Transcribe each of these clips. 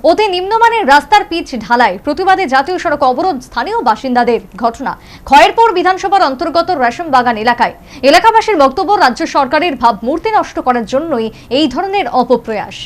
অতি নিম্নমানের রাস্তার পিচ ঢালাই প্রতিবাদে জাতীয় সড়ক অবরোধ স্থানীয় বাসিন্দাদের। ঘটনা খয়েরপুর বিধানসভার অন্তর্গত রেশম বাগান এলাকায়। এলাকাবাসীর বক্তব্য, রাজ্য সরকারের ভাবমূর্তি নষ্ট করার জন্যই এই ধরনের অপপ্রয়াস।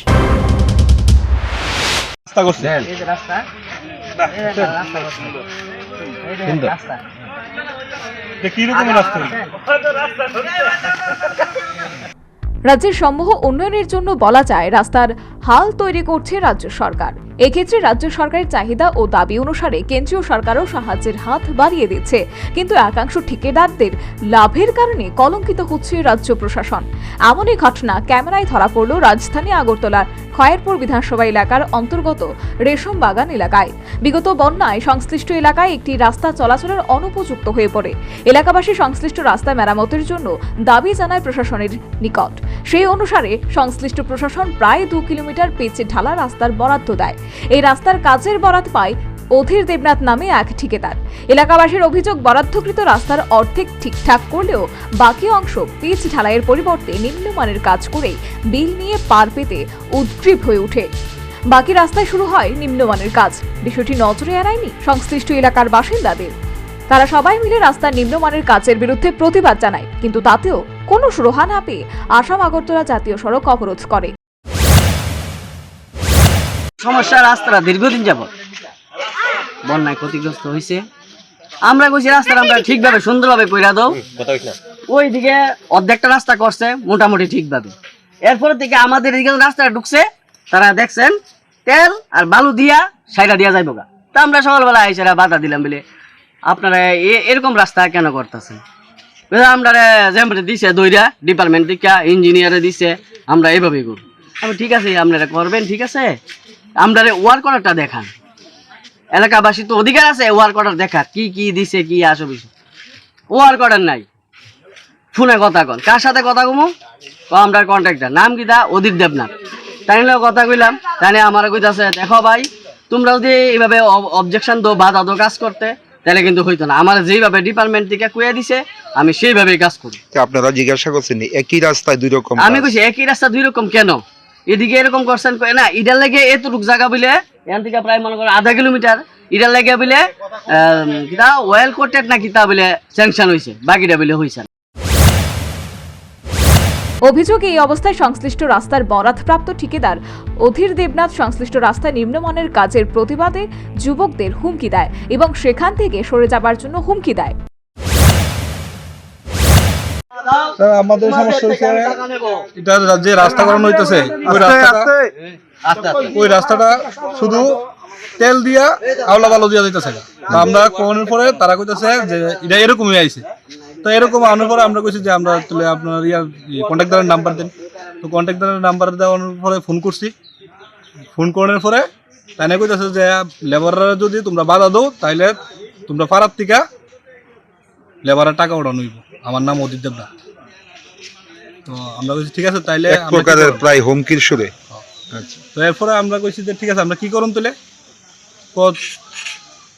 রাজ্যের সমূহ উন্নয়নের জন্য বলা যায় রাস্তার হাল তৈরি করছে রাজ্য সরকার। এক্ষেত্রে রাজ্য সরকারের চাহিদা ও দাবি অনুসারে কেন্দ্রীয় সরকারও সাহায্যের হাত বাড়িয়ে দিচ্ছে, কিন্তু একাংশ ঠিকাদারদের লাভের কারণে কলঙ্কিত হচ্ছে রাজ্য প্রশাসন। এমনই ঘটনা ক্যামেরায় ধরা পড়ল রাজধানী আগরতলার খয়েরপুর বিধানসভা এলাকার অন্তর্গত রেশম বাগান এলাকায়। বিগত বন্যায় সংশ্লিষ্ট এলাকায় একটি রাস্তা চলাচলের অনুপযুক্ত হয়ে পড়ে। এলাকাবাসী সংশ্লিষ্ট রাস্তা মেরামতের জন্য দাবি জানায় প্রশাসনের নিকট। সেই অনুসারে সংশ্লিষ্ট প্রশাসন প্রায় 2 কিলোমিটার পিচে ঢালা রাস্তার বরাদ্দ দেয়। এই রাস্তার কাজের বরাত পায় অধীর দেবনাথ নামে এক ঠিকাদার। এলাকাবাসীর অভিযোগ, বরাদ্দকৃত রাস্তার অর্ধেক ঠিকঠাক করলেও বাকি অংশ পিচ ঢালাইয়ের পরিবর্তে নিম্নমানের কাজ করে বিল নিয়ে পার পেতে উদ্গ্রীব হয়ে ওঠে। বাকি রাস্তায় শুরু হয় নিম্নমানের কাজ। বিষয়টি নজরে এড়ায়নি সংশ্লিষ্ট এলাকার বাসিন্দাদের। তারা সবাই মিলে রাস্তার নিম্নমানের কাজের বিরুদ্ধে প্রতিবাদ জানায়, কিন্তু তাতেও কোনো সুরাহা না পেয়ে আসাম আগরতলা জাতীয় সড়ক অবরোধ করে। সমস্যা, রাস্তাটা দীর্ঘদিন যাবত বন্যায় ক্ষতিগ্রস্ত হয়েছে। আমরা কইছি রাস্তাটা আমরা ঠিকভাবে সুন্দরভাবে কইরা দাও। ওইদিকে অর্ধেকটা রাস্তা করছে মোটামুটি ঠিকভাবে। এরপর থেকে আমাদের এদিকে রাস্তাটা ঢুকছে, তারা দেখছেন তেল আর বালু দিয়া সাইডা দিয়া যাইব গা। তা আমরা সকালবেলা আইসারা বাধা দিলাম বলে আপনারা এরকম রাস্তা কেন করতেছেন? আমরা যেমন দিছে দইরা ডিপার্টমেন্ট থেকে ইঞ্জিনিয়ারে দিছে, আমরা এইভাবেই করব। আমি ঠিক আছে, আপনারা করবেন, ঠিক আছে, আমরা ওয়ার্ক অর্ডারটা দেখান। এলাকাবাসী তো অধিকার আছে ওয়ার্ক অর্ডার দেখার, কি কি দিছে কি আসো বিষয়। ওয়ার্ক অর্ডার নাই, ফোনে কথা কন, কার সাথে কথা কমু? আমরা কন্ট্রাক্টর, নাম কি তা অধীর দেবনাথ। তাই কথা কইলাম, তাই আমার কইতাছে দেখো ভাই, তোমরা যদি এইভাবে অবজেকশন দো, বাধা দো কাজ করতে, তাহলে কিন্তু হইতো না। আমার যেইভাবে ডিপার্টমেন্ট থেকে কইয়া দিছে আমি সেইভাবেই কাজ করি। আপনারা জিজ্ঞাসা করছেন একই রাস্তায় দুই রকম? আমি কইছি একই রাস্তা দুই রকম কেন? এদিকে এরকম করছেন না, ইডার লেগে এতটুক জায়গা বলে এখান থেকে প্রায় মনে করেন আধা কিলোমিটার ইডার লেগে বলে কিতা ওয়েল কোটেড না কিতা বলে স্যাংশন হয়েছে, বাকিটা বলে হয়েছে। অভিযোগ, এই অবস্থায় সংশ্লিষ্ট রাস্তার বরাদ্দপ্রাপ্ত ঠিকাদার অধীর দেবনাথ সংশ্লিষ্ট রাস্তায় নিম্নমানের কাজের প্রতিবাদে যুবকদের হুমকি দেয় এবং সেখান থেকে সরে যাবার জন্য হুমকি দেয়। আমাদের সমস্যা হচ্ছে এটা যে রাস্তা করানো হইতেছে ওই রাস্তাটা শুধু তেল দিয়া আওলা বালু দিয়া যাইতেছে। আমরা কোনের পরে তারা কইতেছে যে এটা এরকমই আইছে। তো এরকম আনার পরে আমরা কইছি যে আমরা তাহলে আপনার কন্ট্রাক্টরের নাম্বার দেন। তো কন্ট্রাক্টরের নাম্বার দেওয়ার পরে ফোন করছি। ফোন করার পরে তাই কইতেছে যে লেবাররা যদি তোমরা বাধা দাও তাইলে তোমরা পাড়ার থেকে লেবারের টাকা ওঠানো হইব। আমার নাম অধীর দেবনাথ। তো আমরা কইছি ঠিক আছে, তাইলে এক প্রকারের প্রায় হুমকির সুরে। আচ্ছা, তো এরপরে আমরা কইছি যে ঠিক আছে, আমরা কি করুন তাহলে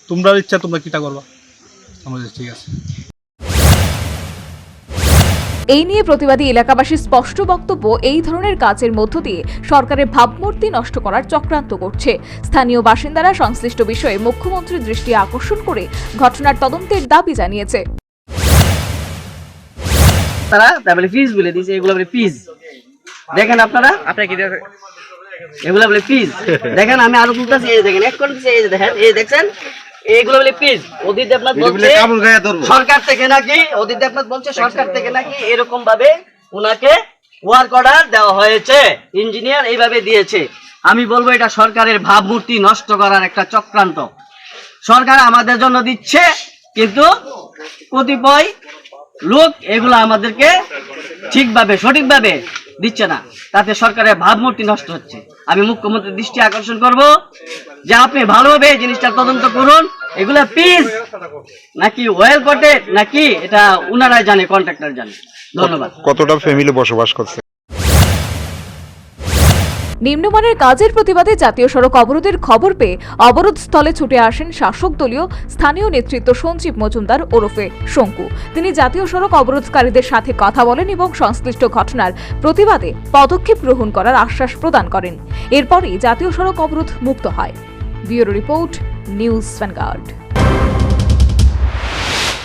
তোমরা ইচ্ছা তোমরা কিটা করবা। আমরা ঠিক আছে। এই নিয়ে প্রতিবাদী এলাকাবাসীর স্পষ্ট বক্তব্য, এই ধরনের কাজের মধ্য দিয়ে সরকারের ভাবমূর্তি নষ্ট করার চক্রান্ত করছে। স্থানীয় বাসিন্দারা সংশ্লিষ্ট বিষয়ে মুখ্যমন্ত্রীর দৃষ্টি আকর্ষণ করে ঘটনার তদন্তের দাবি জানিয়েছে। তারা তারপরে ফিজ বলে দিয়েছে, এগুলো বলে ফিজ দেখেন আপনারা, এগুলো বলে ফিজ দেখেন। আমি আরো তুলতেছি, এই দেখেন এক করে দিচ্ছে, এই দেখেন, এই দেখছেন এইগুলো বলে ফিজ। অধীর দেবনাথ বলছে সরকার থেকে নাকি, অধীর দেবনাথ বলছে সরকার থেকে নাকি এরকম ভাবে ওনাকে ওয়ার্ক অর্ডার দেওয়া হয়েছে, ইঞ্জিনিয়ার এইভাবে দিয়েছে। আমি বলবো এটা সরকারের ভাবমূর্তি নষ্ট করার একটা চক্রান্ত। সরকার আমাদের জন্য দিচ্ছে, কিন্তু কতিপয় লোক এগুলো আমাদেরকে ঠিকভাবে সঠিকভাবে দিচ্ছে না, তাতে সরকারের ভাবমূর্তি নষ্ট হচ্ছে। আমি মুখ্যমন্ত্রীর দৃষ্টি আকর্ষণ করব যে আপনি ভালোভাবে জিনিসটা তদন্ত করুন। এগুলা পিস নাকি ওয়েল কোটেড নাকি এটা উনারাই জানে, কন্ট্রাক্টর জানে। ধন্যবাদ। কতটা ফ্যামিলি বসবাস করছে? নিম্নমানের কাজের প্রতিবাদে জাতীয় সড়ক অবরোধের খবর পেয়ে অবরোধ স্থলে ছুটে আসেন শাসক দলীয় স্থানীয় নেতৃত্ব সঞ্জীব মজুমদার ওরফে শঙ্কু। তিনি জাতীয় সড়ক অবরোধকারীদের সাথে কথা বলেন এবং সংশ্লিষ্ট ঘটনার প্রতিবাদে পদক্ষেপ গ্রহণ করার আশ্বাস প্রদান করেন। এরপরই জাতীয় সড়ক অবরোধ মুক্ত হয়। Bureau report, news vanguard.